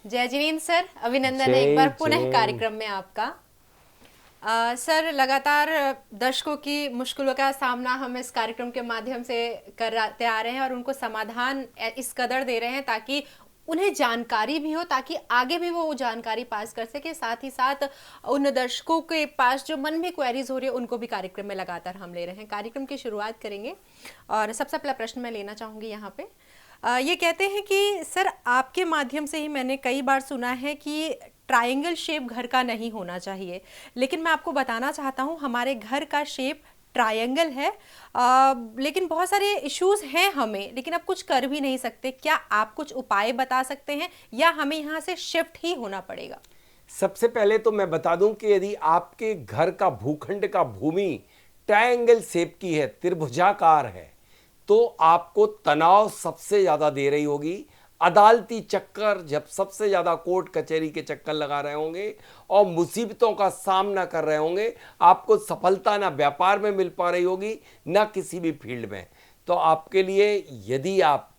जय जिनेंद्र सर, अभिनंदन है एक जय बार पुनः जैन। कार्यक्रम में आपका। सर, लगातार दर्शकों की मुश्किलों का सामना हम इस कार्यक्रम के माध्यम से करते आ रहे हैं और उनको समाधान इस कदर दे रहे हैं ताकि उन्हें जानकारी भी हो, ताकि आगे भी वो जानकारी पास कर सके। साथ ही साथ उन दर्शकों के पास जो मन में क्वेरीज हो रही है उनको भी कार्यक्रम में लगातार हम ले रहे हैं। कार्यक्रम की शुरुआत करेंगे और सबसे पहला प्रश्न मैं लेना चाहूँगी यहाँ पे। ये कहते हैं कि सर, आपके माध्यम से ही मैंने कई बार सुना है कि ट्रायंगल शेप घर का नहीं होना चाहिए, लेकिन मैं आपको बताना चाहता हूँ हमारे घर का शेप ट्रायंगल है। लेकिन बहुत सारे इश्यूज हैं हमें, लेकिन अब कुछ कर भी नहीं सकते। क्या आप कुछ उपाय बता सकते हैं या हमें यहाँ से शिफ्ट ही होना पड़ेगा? सबसे पहले तो मैं बता दूं कि यदि आपके घर का भूखंड का भूमि ट्रायंगल शेप की है, त्रिभुजाकार है, तो आपको तनाव सबसे ज्यादा दे रही होगी। अदालती चक्कर, जब सबसे ज्यादा कोर्ट कचहरी के चक्कर लगा रहे होंगे और मुसीबतों का सामना कर रहे होंगे, आपको सफलता ना व्यापार में मिल पा रही होगी ना किसी भी फील्ड में। तो आपके लिए यदि आप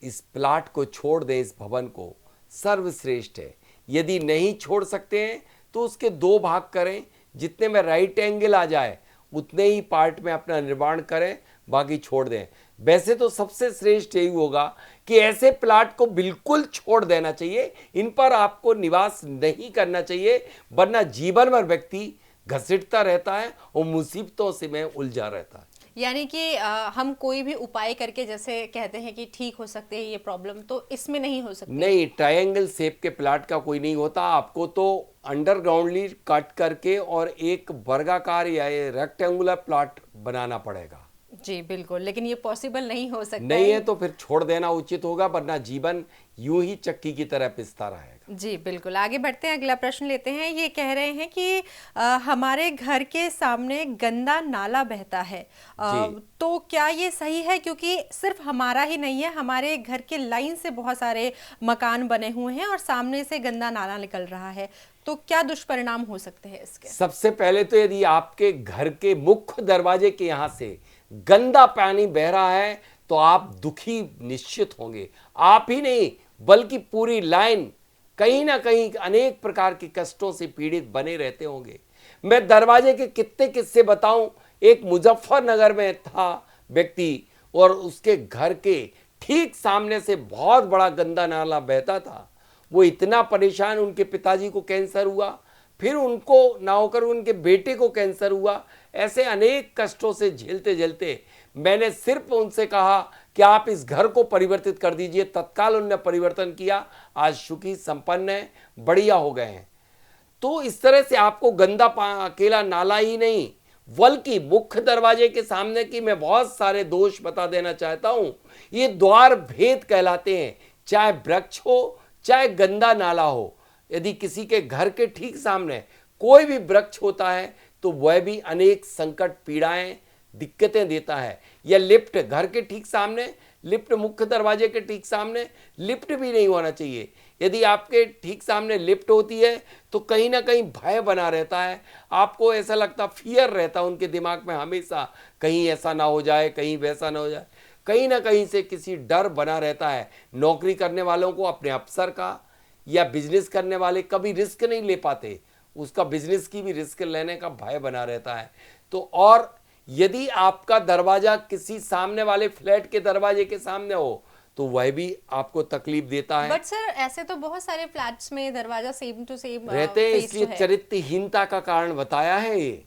इस प्लाट को छोड़ दें, इस भवन को, सर्वश्रेष्ठ है। यदि नहीं छोड़ सकते हैं तो उसके दो भाग करें, जितने में राइट एंगल आ जाए उतने ही पार्ट में अपना निर्माण करें, बाकी छोड़ दें। वैसे तो सबसे श्रेष्ठ यही होगा कि ऐसे प्लाट को बिल्कुल छोड़ देना चाहिए, इन पर आपको निवास नहीं करना चाहिए, वरना जीवन भर व्यक्ति घसीटता रहता है और मुसीबतों से में उलझा रहता है। यानी कि हम कोई भी उपाय करके जैसे कहते हैं कि ठीक हो सकते हैं ये प्रॉब्लम, तो इसमें नहीं हो सकते। नहीं, ट्रायंगल शेप के प्लाट का कोई नहीं होता। आपको तो अंडरग्राउंडली कट करके और एक वर्गाकार या रेक्टेंगुलर प्लाट बनाना पड़ेगा। जी बिल्कुल, लेकिन ये पॉसिबल नहीं हो सकता नहीं है। है तो फिर छोड़ देना उचित होगा, वरना जीवन यूं ही चक्की की तरह पिसता रहेगा। जी बिल्कुल, आगे बढ़ते हैं, अगला प्रश्न लेते हैं। ये कह रहे हैं कि हमारे घर के सामने गंदा नाला बहता है। जी, तो क्या ये सही है? क्योंकि सिर्फ हमारा ही नहीं है, हमारे घर के लाइन से बहुत सारे मकान बने हुए हैं और सामने से गंदा नाला निकल रहा है। तो क्या दुष्परिणाम हो सकते हैं इसके? सबसे पहले तो यदि आपके घर के मुख्य दरवाजे के यहां से गंदा पानी बह रहा है तो आप दुखी निश्चित होंगे। आप ही नहीं बल्कि पूरी लाइन कहीं ना कहीं अनेक प्रकार के कष्टों से पीड़ित बने रहते होंगे। मैं दरवाजे के कितने किस्से बताऊं। एक मुजफ्फरनगर में था व्यक्ति और उसके घर के ठीक सामने से बहुत बड़ा गंदा नाला बहता था। वो इतना परेशान, उनके पिताजी को कैंसर हुआ, फिर उनको ना होकर उनके बेटे को कैंसर हुआ। ऐसे अनेक कष्टों से झेलते झेलते मैंने सिर्फ उनसे कहा कि आप इस घर को परिवर्तित कर दीजिए। तत्काल उन्होंने परिवर्तन किया, आज सुखी संपन्न है, बढ़िया हो गए हैं। तो इस तरह से आपको गंदा अकेला नाला ही नहीं बल्कि मुख्य दरवाजे के सामने की मैं बहुत सारे दोष बता देना चाहता हूं। ये द्वार भेद कहलाते हैं। चाहे वृक्ष हो चाहे गंदा नाला हो, यदि किसी के घर के ठीक सामने कोई भी वृक्ष होता है तो वह भी अनेक संकट, पीड़ाएं, दिक्कतें देता है। या लिफ्ट, घर के ठीक सामने लिफ्ट, मुख्य दरवाजे के ठीक सामने लिफ्ट भी नहीं होना चाहिए। यदि आपके ठीक सामने लिफ्ट होती है तो कहीं ना कहीं भय बना रहता है, आपको ऐसा लगता, फियर रहता है उनके दिमाग में हमेशा, कहीं ऐसा ना हो जाए, कहीं वैसा ना हो जाए। कहीं ना कहीं से किसी डर बना रहता है। नौकरी करने वालों को अपने अफसर का, या बिजनेस करने वाले कभी रिस्क नहीं ले पाते, उसका बिजनेस की भी रिस्क लेने का भय बना रहता है। तो और यदि आपका दरवाजा किसी सामने वाले फ्लैट के दरवाजे के सामने हो तो वह भी आपको तकलीफ देता है। बट सर, ऐसे तो बहुत सारे फ्लैट्स में दरवाजा सेम टू सेम रहते हैं, फेस इसलिए जो है। चरित्रहीनता का कारण बताया है ये।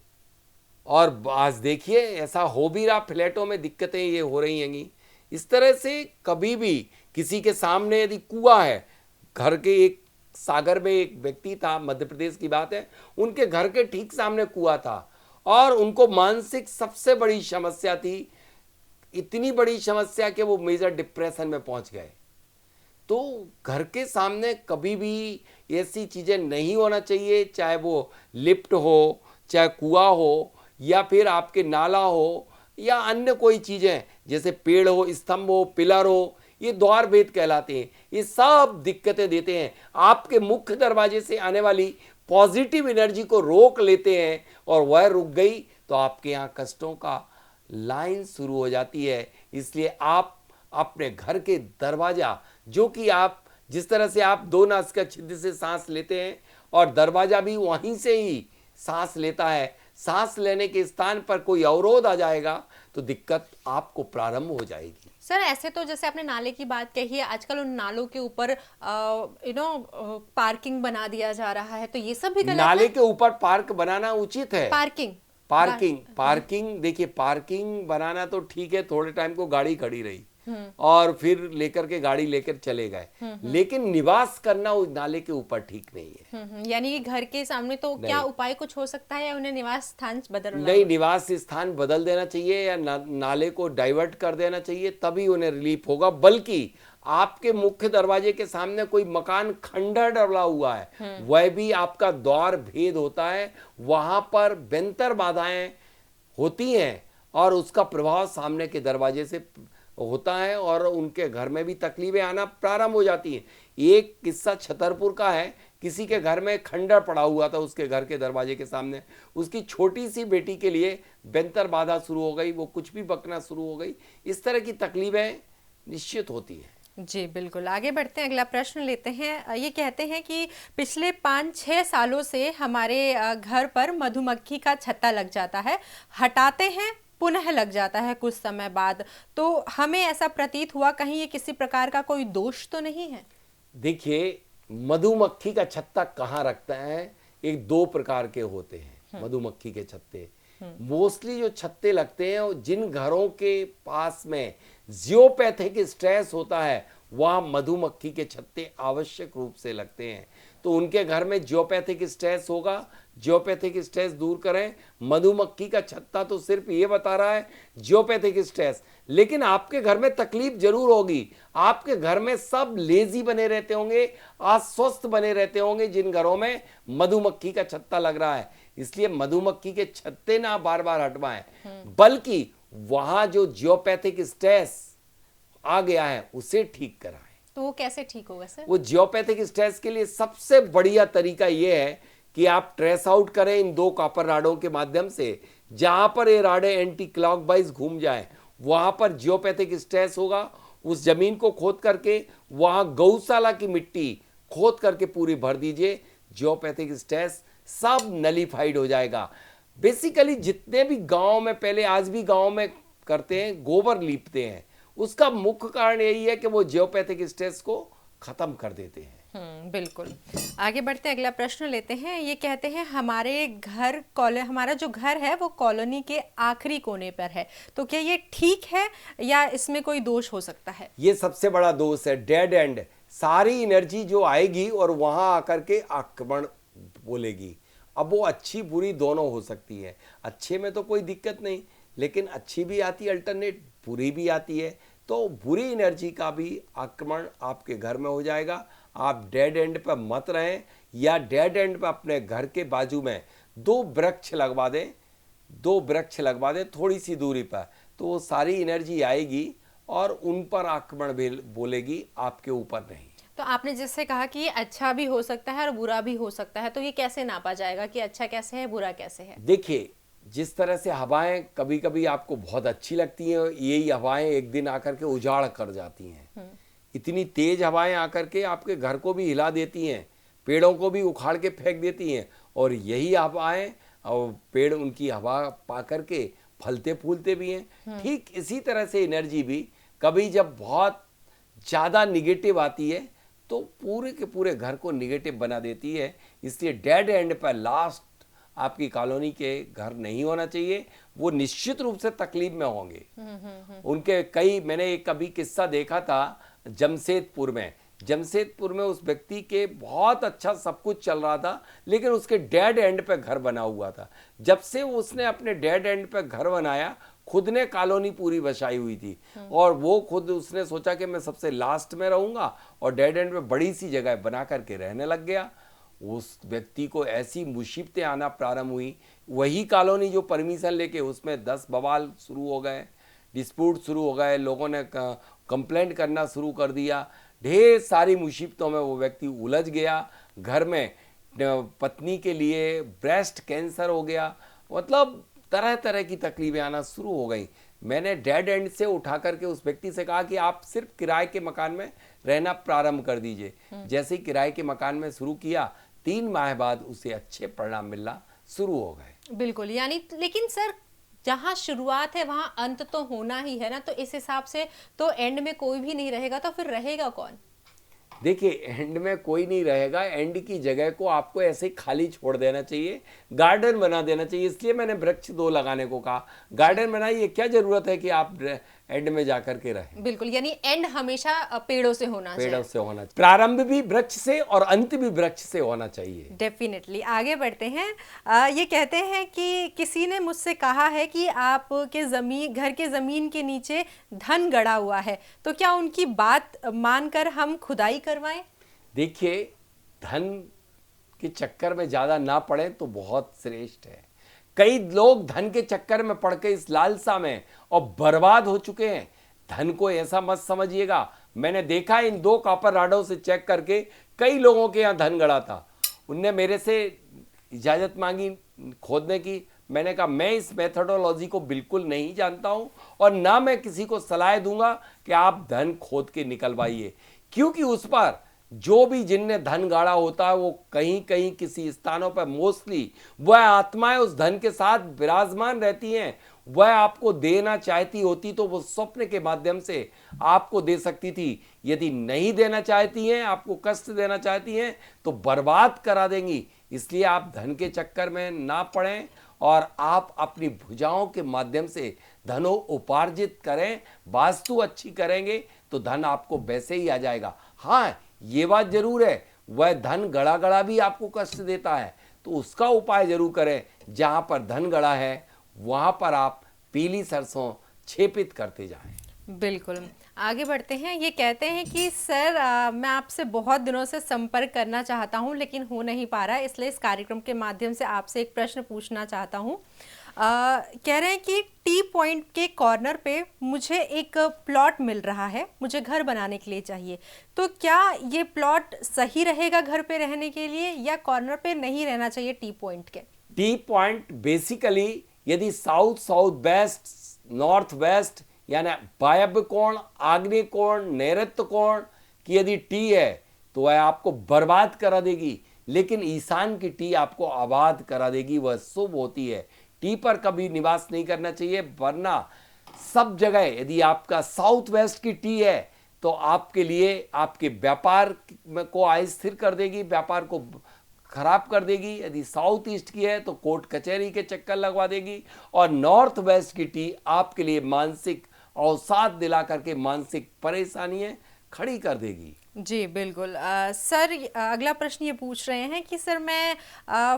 और आज देखिए ऐसा हो भी रहा, फ्लैटों में दिक्कतें ये हो रही हैं। इस तरह से कभी भी किसी के सामने यदि कुआं है, घर के एक सागर में एक व्यक्ति था, मध्य प्रदेश की बात है, उनके घर के ठीक सामने कुआं था और उनको मानसिक सबसे बड़ी समस्या थी। इतनी बड़ी समस्या कि वो मेजर डिप्रेशन में पहुंच गए। तो घर के सामने कभी भी ऐसी चीज़ें नहीं होना चाहिए, चाहे वो लिफ्ट हो, चाहे कुआं हो, या फिर आपके नाला हो, या अन्य कोई चीज़ें जैसे पेड़ हो, स्तंभ हो, पिलर हो, ये द्वार भेद कहलाते हैं। ये सब दिक्कतें देते हैं, आपके मुख्य दरवाजे से आने वाली पॉजिटिव एनर्जी को रोक लेते हैं और वह रुक गई तो आपके यहाँ कष्टों का लाइन शुरू हो जाती है। इसलिए आप अपने घर के दरवाजा, जो कि आप जिस तरह से आप दो नासिका छिद्र से सांस लेते हैं और दरवाजा भी वहीं से ही सांस लेता है, सांस लेने के स्थान पर कोई अवरोध आ जाएगा तो दिक्कत आपको प्रारंभ हो जाएगी। सर ऐसे तो जैसे आपने नाले की बात कही है, आजकल उन नालों के ऊपर पार्किंग बना दिया जा रहा है, तो ये सब भी गलत नाले है? के ऊपर पार्क बनाना उचित है। पार्किंग देखिए, पार्किंग बनाना तो ठीक है, थोड़े टाइम को गाड़ी खड़ी रही और फिर लेकर के गाड़ी लेकर चले गए, लेकिन निवास करना उस नाले के ऊपर ठीक नहीं है। यानी कि घर के सामने तो क्या उपाय कुछ हो सकता है या उन्हें निवास स्थान बदलना? नहीं, निवास स्थान बदल देना चाहिए या नाले को डाइवर्ट कर देना चाहिए, तभी उन्हें रिलीफ होगा। बल्कि आपके मुख्य दरवाजे के सामने कोई मकान खंडर डला हुआ है, वह भी आपका द्वार भेद होता है, वहां पर बेंतर बाधाएं होती हैं और उसका प्रभाव सामने के दरवाजे से होता है और उनके घर में भी तकलीफें आना प्रारंभ हो जाती हैं। एक किस्सा छतरपुर का है, किसी के घर में खंडर पड़ा हुआ था उसके घर के दरवाजे के सामने, उसकी छोटी सी बेटी के लिए बेंतर बाधा शुरू हो गई, वो कुछ भी बकना शुरू हो गई। इस तरह की तकलीफें निश्चित होती हैं। जी बिल्कुल, आगे बढ़ते हैं, अगला प्रश्न लेते हैं। ये कहते हैं कि पिछले 5-6 सालों से हमारे घर पर मधुमक्खी का छत्ता लग जाता है, हटाते हैं पुनः लग जाता है कुछ समय बाद, तो हमें ऐसा प्रतीत हुआ कहीं ये किसी प्रकार का कोई दोष तो नहीं है? देखिए, मधुमक्खी का छत्ता कहाँ रखता है, एक दो प्रकार के होते हैं मधुमक्खी के छत्ते। मोस्टली जो छत्ते लगते हैं वो जिन घरों के पास में जियोपैथिक स्ट्रेस होता है वहाँ मधुमक्खी के छत्ते आवश्यक रूप से लगते हैं। तो उनके घर में जियोपैथिक स्ट्रेस होगा, जियोपैथिक स्ट्रेस दूर करें। मधुमक्खी का छत्ता तो सिर्फ ये बता रहा है जियोपैथिक स्ट्रेस, लेकिन आपके घर में तकलीफ जरूर होगी। आपके घर में सब लेजी बने रहते होंगे, अस्वस्थ बने रहते होंगे जिन घरों में मधुमक्खी का छत्ता लग रहा है। इसलिए मधुमक्खी के छत्ते ना बार बार हटवाएं, बल्कि वहां जो जियोपैथिक स्ट्रेस आ गया है उसे ठीक कराएं। तो वो कैसे ठीक होगा सर? वो जियोपैथिक स्ट्रेस के लिए सबसे बढ़िया तरीका ये है कि आप ट्रेस आउट करें इन दो कॉपर राडों के माध्यम से। जहां पर ये राडें एंटी क्लॉकवाइज घूम जाएं, वहां पर जियोपैथिक स्ट्रेस होगा। उस जमीन को खोद करके वहां गौशाला की मिट्टी खोद करके पूरी भर दीजिए, जियोपैथिक स्ट्रेस सब नलीफाइड हो जाएगा। बेसिकली जितने भी गांव में पहले, आज भी गांव में करते हैं, गोबर लीपते हैं, उसका मुख्य कारण यही है कि वो जियोपैथिक स्ट्रेस को खत्म कर देते हैं। बिल्कुल, आगे बढ़ते हैं, अगला प्रश्न लेते हैं। ये कहते हैं हमारा जो घर है वो कॉलोनी के आखिरी कोने पर है, तो क्या ये ठीक है या इसमें कोई दोष हो सकता है? ये सबसे बड़ा दोष है, डेड एंड। सारी एनर्जी जो आएगी और वहां आकर के आक्रमण बोलेगी। अब वो अच्छी बुरी दोनों हो सकती है। अच्छे में तो कोई दिक्कत नहीं, लेकिन अच्छी भी आती है अल्टरनेट, बुरी भी आती है, तो बुरी एनर्जी का भी आक्रमण आपके घर में हो जाएगा। आप डेड एंड पर मत रहें, या डेड एंड पर अपने घर के बाजू में दो वृक्ष लगवा दें थोड़ी सी दूरी पर, तो वो सारी एनर्जी आएगी और उन पर आक्रमण बोलेगी, आपके ऊपर नहीं। तो आपने जिससे कहा कि ये अच्छा भी हो सकता है और बुरा भी हो सकता है, तो ये कैसे नापा जाएगा कि अच्छा कैसे है बुरा कैसे है? देखिए, जिस तरह से हवाएं कभी कभी आपको बहुत अच्छी लगती हैं, यही हवाएं एक दिन आकर के उजाड़ कर जाती हैं। इतनी तेज हवाएं आकर के आपके घर को भी हिला देती हैं, पेड़ों को भी उखाड़ के फेंक देती हैं, और यही हवाएं और पेड़ उनकी हवा पा करके फलते फूलते भी हैं। ठीक इसी तरह से एनर्जी भी कभी जब बहुत ज़्यादा निगेटिव आती है तो पूरे के पूरे घर को निगेटिव बना देती है। इसलिए डेड एंड पर लास्ट आपकी कॉलोनी के घर नहीं होना चाहिए, वो निश्चित रूप से तकलीफ में होंगे। उनके मैंने एक कभी किस्सा देखा था जमशेदपुर में उस व्यक्ति के बहुत अच्छा सब कुछ चल रहा था, लेकिन उसके डेड एंड पे घर बना हुआ था। जब से उसने अपने डेड एंड पे घर बनाया, खुद ने कॉलोनी पूरी बसाई हुई थी, और वो खुद उसने सोचा कि मैं सबसे लास्ट में रहूंगा, और डेड एंड पे बड़ी सी जगह बना करके रहने लग गया। उस व्यक्ति को ऐसी मुसीबतें आना प्रारंभ हुई, वही कॉलोनी जो परमिशन लेके, उसमें 10 बवाल शुरू हो गए, डिस्प्यूट शुरू हो गए, लोगों ने कंप्लेंट करना शुरू कर दिया, ढेर सारी मुसीबतों में वो व्यक्ति उलझ गया। घर में पत्नी के लिए ब्रेस्ट कैंसर हो गया, मतलब तरह तरह की तकलीफें आना शुरू हो गई। मैंने डेड एंड से उठा करके उस व्यक्ति से कहा कि आप सिर्फ किराए के मकान में रहना प्रारंभ कर दीजिए। जैसे ही किराए के मकान में शुरू किया, 3 माह बाद उसे अच्छे परिणाम मिलना शुरू हो गए। बिल्कुल, यानी लेकिन सर जहाँ शुरुआत है वहाँ अंत तो होना ही है ना, तो इस हिसाब से तो एंड में कोई भी नहीं रहेगा, तो फिर रहेगा कौन? देखिए, एंड में कोई नहीं रहेगा। एंड की जगह को आपको ऐसे ही खाली छोड़ देना चाहिए, गार्डन बना देना चाहिए। इसलिए मैंने वृक्ष 2 लगाने को कहा। गार्डन बनाइए, क्या जरूरत है कि आप एंड में जाकर के रहें। बिल्कुल, यानी एंड हमेशा पेड़ों से होना चाहिए। पेड़ों से होना चाहिए, प्रारंभ भी वृक्ष से और अंत भी वृक्ष से होना चाहिए। डेफिनेटली। आगे बढ़ते हैं। ये कहते हैं कि किसी ने मुझसे कहा है कि आपके जमीन, घर के जमीन के नीचे धन गड़ा हुआ है, तो क्या उनकी बात मानकर हम खुदाई करवाएं? देखिए, धन के चक्कर में ज्यादा ना पड़े तो बहुत श्रेष्ठ है। कई लोग धन के चक्कर में पड़ के इस लालसा में और बर्बाद हो चुके हैं। धन को ऐसा मत समझिएगा। मैंने देखा इन 2 कॉपर राडों से चेक करके कई लोगों के यहाँ धन गड़ा था। उनने मेरे से इजाजत मांगी खोदने की। मैंने कहा मैं इस मेथोडोलॉजी को बिल्कुल नहीं जानता हूं और ना मैं किसी को सलाह दूंगा कि आप धन खोद के निकलवाइए, क्योंकि उस पर जो भी जिनने धन गाड़ा होता है वो कहीं कहीं किसी स्थानों पर मोस्टली वह आत्माएं उस धन के साथ विराजमान रहती हैं। वह आपको देना चाहती होती तो वो स्वप्न के माध्यम से आपको दे सकती थी। यदि नहीं देना चाहती हैं, आपको कष्ट देना चाहती हैं, तो बर्बाद करा देंगी। इसलिए आप धन के चक्कर में ना पड़ें और आप अपनी भुजाओं के माध्यम से धनो उपार्जित करें। वास्तु अच्छी करेंगे तो धन आपको वैसे ही आ जाएगा। हाँ, ये बात जरूर है, वह धन गड़ा गड़ा भी आपको कष्ट देता है, तो उसका उपाय जरूर करें। जहां पर धन गड़ा है वहां पर आप पीली सरसों छेपित करते जाएं। बिल्कुल। आगे बढ़ते हैं। ये कहते हैं कि सर मैं आपसे बहुत दिनों से संपर्क करना चाहता हूं लेकिन हो नहीं पा रहा है, इसलिए इस कार्यक्रम के माध्यम से आपसे एक प्रश्न पूछना चाहता हूं। कह रहे हैं कि टी पॉइंट के कॉर्नर पे मुझे एक प्लॉट मिल रहा है, मुझे घर बनाने के लिए चाहिए, तो क्या ये प्लॉट सही रहेगा घर पे रहने के लिए या कॉर्नर पे नहीं रहना चाहिए टी पॉइंट के? टी पॉइंट बेसिकली यदि south, south west, north west यानी वायव्य कोण, आग्नेय कोण, नैऋत्य कोण की यदि टी है तो वह आपको बर्बाद करा देगी, लेकिन ईशान की टी आपको आबाद करा देगी, वह शुभ होती है। टी पर कभी निवास नहीं करना चाहिए, वरना सब जगह यदि आपका साउथ वेस्ट की टी है तो आपके लिए आपके व्यापार को अस्थिर कर देगी, व्यापार को खराब कर देगी। यदि साउथ ईस्ट की है तो कोर्ट कचहरी के चक्कर लगवा देगी। और नॉर्थ वेस्ट की टी आपके लिए मानसिक अवसाद दिला करके मानसिक परेशानियां खड़ी कर देगी। जी बिल्कुल। सर अगला प्रश्न ये पूछ रहे हैं कि सर मैं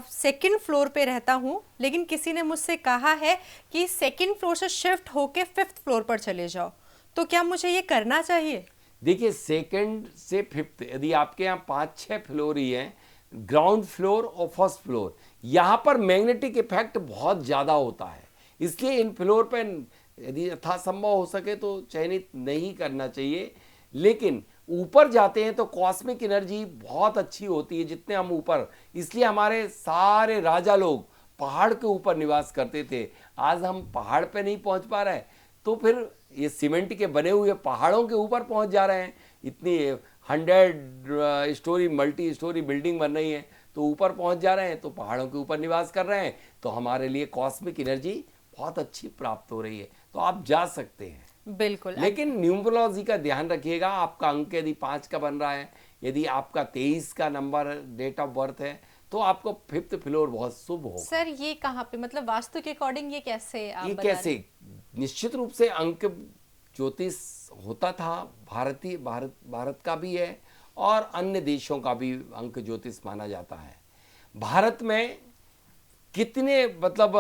सेकंड फ्लोर पे रहता हूँ, लेकिन किसी ने मुझसे कहा है कि सेकंड फ्लोर से शिफ्ट होके 5th फ्लोर पर चले जाओ, तो क्या मुझे ये करना चाहिए? देखिए, सेकंड से 5th यदि आपके यहाँ 5-6 फ्लोर ही हैं, ग्राउंड फ्लोर और फर्स्ट फ्लोर, यहाँ पर मैग्नेटिक इफेक्ट बहुत ज़्यादा होता है। इसलिए इन फ्लोर पर यदि यथासंभव हो सके तो चयनित नहीं करना चाहिए। लेकिन ऊपर जाते हैं तो कॉस्मिक एनर्जी बहुत अच्छी होती है जितने हम ऊपर, इसलिए हमारे सारे राजा लोग पहाड़ के ऊपर निवास करते थे। आज हम पहाड़ पे नहीं पहुंच पा रहे, तो फिर ये सीमेंट के बने हुए पहाड़ों के ऊपर पहुंच जा रहे हैं। इतनी 100 स्टोरी मल्टी स्टोरी बिल्डिंग बन रही है तो ऊपर पहुंच जा रहे हैं, तो पहाड़ों के ऊपर निवास कर रहे हैं, तो हमारे लिए कॉस्मिक एनर्जी बहुत अच्छी प्राप्त हो रही है, तो आप जा सकते हैं। बिल्कुल। लेकिन न्यूमरोलॉजी का ध्यान रखिएगा। आपका अंक यदि 5 का बन रहा है, यदि आपका 23 का नंबर डेट ऑफ बर्थ है, तो आपको 5th फ्लोर बहुत शुभ होगा। सर ये कहाँ पे, मतलब वास्तु के अकॉर्डिंग ये कैसे आप ये बता रहे हैं? कैसे? निश्चित रूप से अंक ज्योतिष होता था, भारत का भी है और अन्य देशों का भी अंक ज्योतिष माना जाता है। भारत में कितने मतलब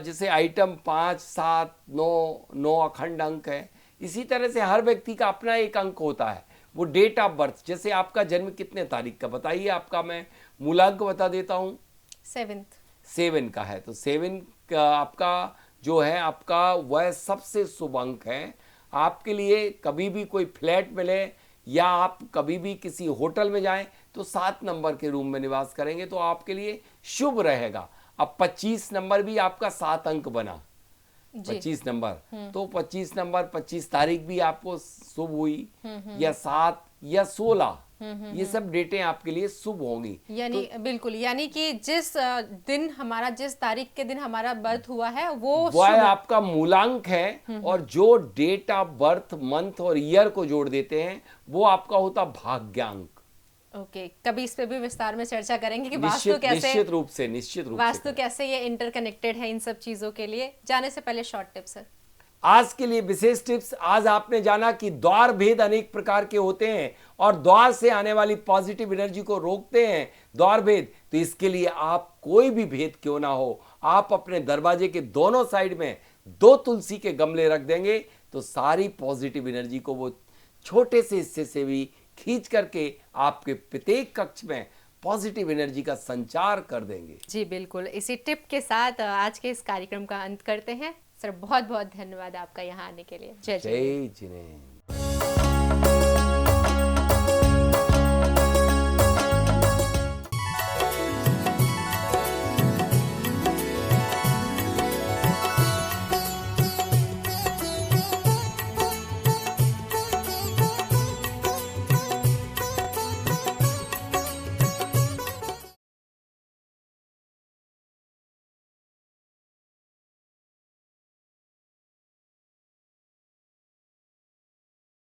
जैसे आइटम 5, 7, 9 अखंड अंक है, इसी तरह से हर व्यक्ति का अपना एक अंक होता है, वो डेट ऑफ बर्थ। जैसे आपका जन्म कितने तारीख का बताइए, आपका मैं मूलांक बता देता हूँ। 7 का है, तो 7 का आपका जो है आपका वह सबसे शुभ अंक है। आपके लिए कभी भी कोई फ्लैट मिले या आप कभी भी किसी होटल में जाएं तो 7 नंबर के रूम में निवास करेंगे तो आपके लिए शुभ रहेगा। अब 25 नंबर भी आपका 7 अंक बना, जी 25 नंबर, तो 25 नंबर 25 तारीख भी आपको शुभ हुई, या 7 या 16, ये सब डेटें आपके लिए शुभ होंगी। यानी बिल्कुल, यानी कि जिस दिन हमारा, जिस तारीख के दिन हमारा बर्थ हुआ है वो वह शुभ है। आपका मूलांक है, और जो डेट ऑफ बर्थ मंथ और ईयर को जोड़ देते हैं वो आपका होता भाग्यांक। ओके, कभी इस पे भी विस्तार में चर्चा करेंगे कि वास्तु निश्चित कैसे, निश्चित रूप वास्तु से कैसे ये इंटरकनेक्टेड है इन सब चीजों के लिए। जाने से पहले शॉर्ट टिप सर। आज के लिए विशेष टिप्स। आज आपने जाना कि द्वार भेद अनेक प्रकार के होते हैं और द्वार से आने वाली पॉजिटिव एनर्जी को रोकते हैं द्वार भेद। तो इसके लिए आप कोई भी भेद क्यों ना हो, आप अपने दरवाजे के दोनों साइड में 2 तुलसी के गमले रख देंगे तो सारी पॉजिटिव एनर्जी को वो छोटे से हिस्से से भी खींच करके आपके प्रत्येक कक्ष में पॉजिटिव एनर्जी का संचार कर देंगे। जी बिल्कुल, इसी टिप के साथ आज के इस कार्यक्रम का अंत करते हैं। सर बहुत बहुत धन्यवाद आपका यहाँ आने के लिए। जय जय। जय जिनेन्द्र।